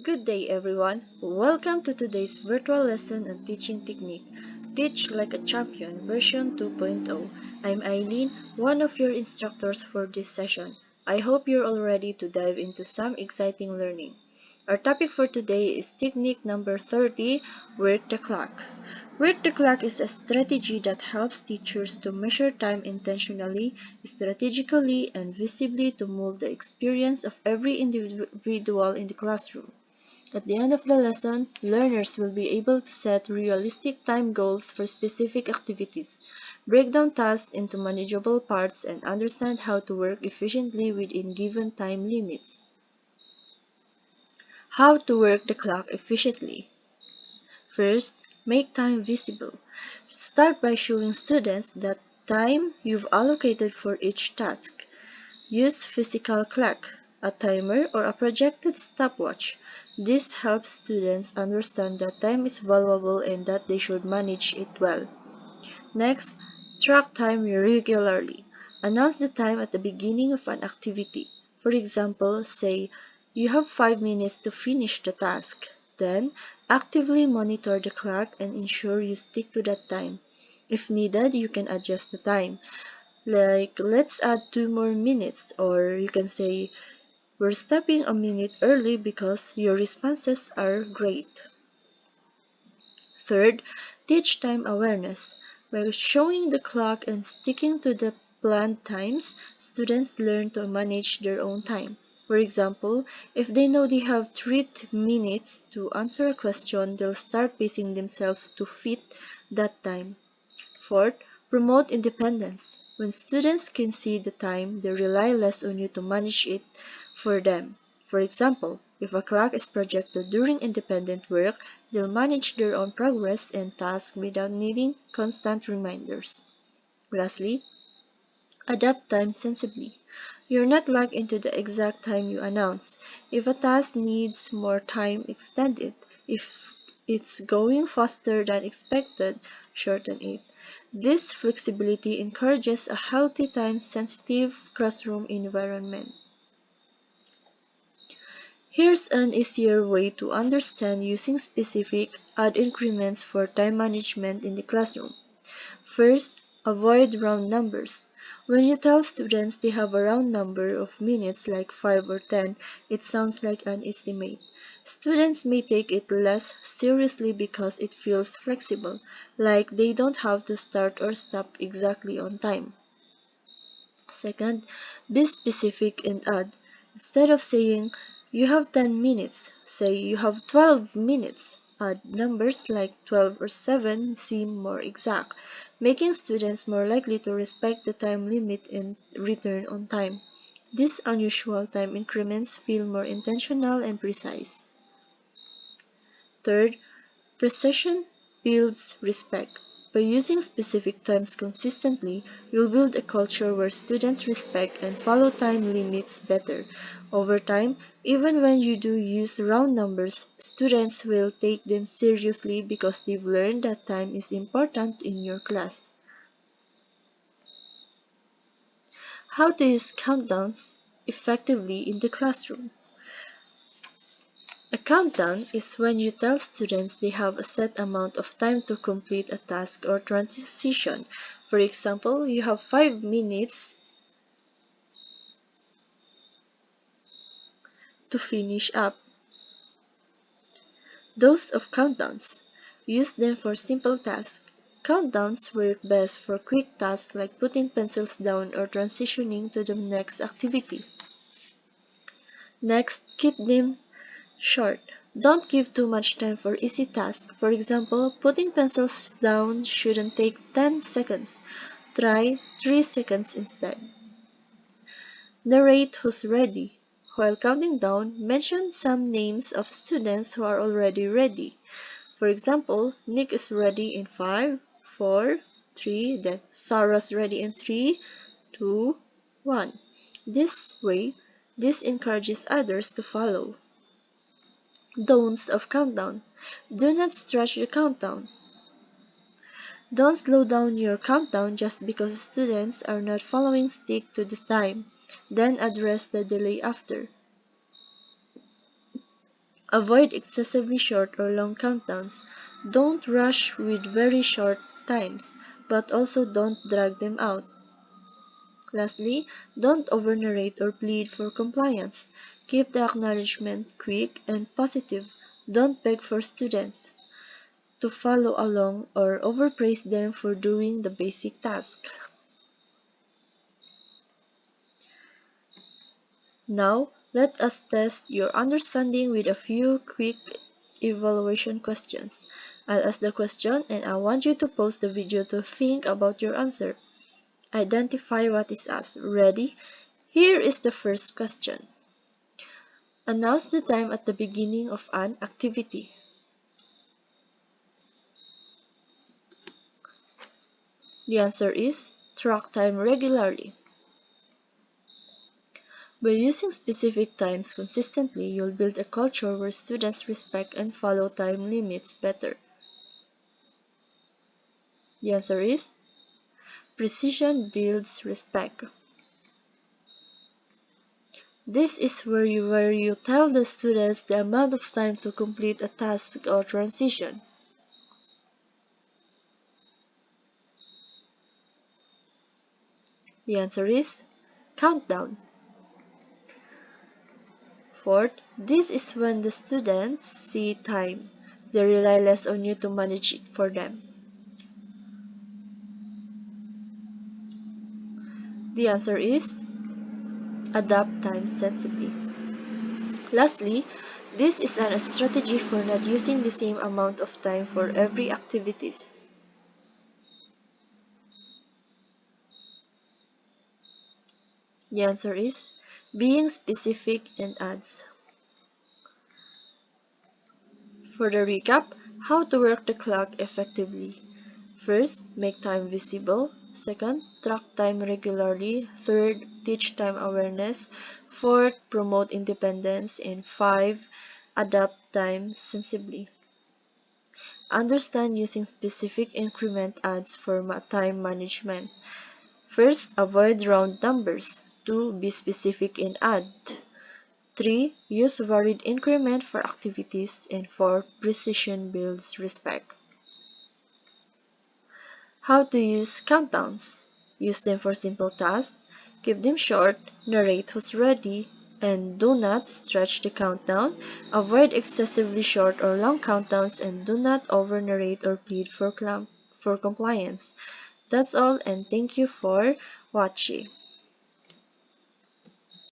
Good day, everyone. Welcome to today's virtual lesson on teaching technique, Teach Like a Champion version 2.0. I'm Eileen, one of your instructors for this session. I hope you're all ready to dive into some exciting learning. Our topic for today is technique number 30, Work the Clock. Work the Clock is a strategy that helps teachers to measure time intentionally, strategically, and visibly to mold the experience of every individual in the classroom. At the end of the lesson, learners will be able to set realistic time goals for specific activities, break down tasks into manageable parts, and understand how to work efficiently within given time limits. How to work the clock efficiently. First, make time visible. Start by showing students the time you've allocated for each task. Use physical clock, a timer, or a projected stopwatch. This helps students understand that time is valuable and that they should manage it well. Next, track time regularly. Announce the time at the beginning of an activity. For example, say, you have 5 minutes to finish the task. Then, actively monitor the clock and ensure you stick to that time. If needed, you can adjust the time. Like, let's add 2 more minutes, or you can say, we're stopping a minute early because your responses are great. Third, teach time awareness. By showing the clock and sticking to the planned times, students learn to manage their own time. For example, if they know they have 3 minutes to answer a question, they'll start pacing themselves to fit that time. Fourth, promote independence. When students can see the time, they rely less on you to manage it for them. For example, if a clock is projected during independent work, they'll manage their own progress and tasks without needing constant reminders. Lastly, adapt time sensibly. You're not locked into the exact time you announce. If a task needs more time, extend it. If it's going faster than expected, shorten it. This flexibility encourages a healthy time-sensitive classroom environment. Here's an easier way to understand using specific odd increments for time management in the classroom. First, avoid round numbers. When you tell students they have a round number of minutes like 5 or 10, it sounds like an estimate. Students may take it less seriously because it feels flexible, like they don't have to start or stop exactly on time. Second, be specific and add. Instead of saying, you have 10 minutes, say you have 12 minutes. Add numbers like 12 or 7 seem more exact, making students more likely to respect the time limit and return on time. These unusual time increments feel more intentional and precise. Third, precision builds respect. By using specific times consistently, you'll build a culture where students respect and follow time limits better. Over time, even when you do use round numbers, students will take them seriously because they've learned that time is important in your class. How to use countdowns effectively in the classroom. A countdown is when you tell students they have a set amount of time to complete a task or transition. For example, you have 5 minutes to finish up. Those of countdowns. Use them for simple tasks. Countdowns work best for quick tasks like putting pencils down or transitioning to the next activity. Next, keep them short. Don't give too much time for easy tasks. For example, putting pencils down shouldn't take 10 seconds. Try 3 seconds instead. Narrate who's ready. While counting down, mention some names of students who are already ready. For example, Nick is ready in 5, 4, 3, then Sarah's ready in 3, 2, 1. This way, this encourages others to follow. Don'ts of countdown. Do not stretch the countdown. Don't slow down your countdown just because students are not following stick to the time. Then address the delay after. Avoid excessively short or long countdowns. Don't rush with very short times, but also don't drag them out. Lastly, don't over-narrate or plead for compliance. Keep the acknowledgement quick and positive. Don't beg for students to follow along or overpraise them for doing the basic task. Now, let us test your understanding with a few quick evaluation questions. I'll ask the question and I want you to pause the video to think about your answer. Identify what is asked. Ready? Here is the first question. Announce the time at the beginning of an activity. The answer is track time regularly. By using specific times consistently, you'll build a culture where students respect and follow time limits better. The answer is precision builds respect. This is where you tell the students the amount of time to complete a task or transition. The answer is countdown. Fourth, this is when the students see time. They rely less on you to manage it for them. The answer is adapt time sensibly. Lastly, this is a strategy for not using the same amount of time for every activities. The answer is being specific and adds. For the recap, how to work the clock effectively. First, make time visible. Second, track time regularly. Third, teach time awareness. Fourth, promote independence. And five, adapt time sensibly. Understand using specific increment adds for time management. First, avoid round numbers. 2. Be specific and add. 3. Use varied increment for activities. And 4. Precision builds respect. How to use countdowns. Use them for simple tasks. Keep them short. Narrate who's ready. And do not stretch the countdown. Avoid excessively short or long countdowns and do not over-narrate or plead for compliance. That's all and thank you for watching.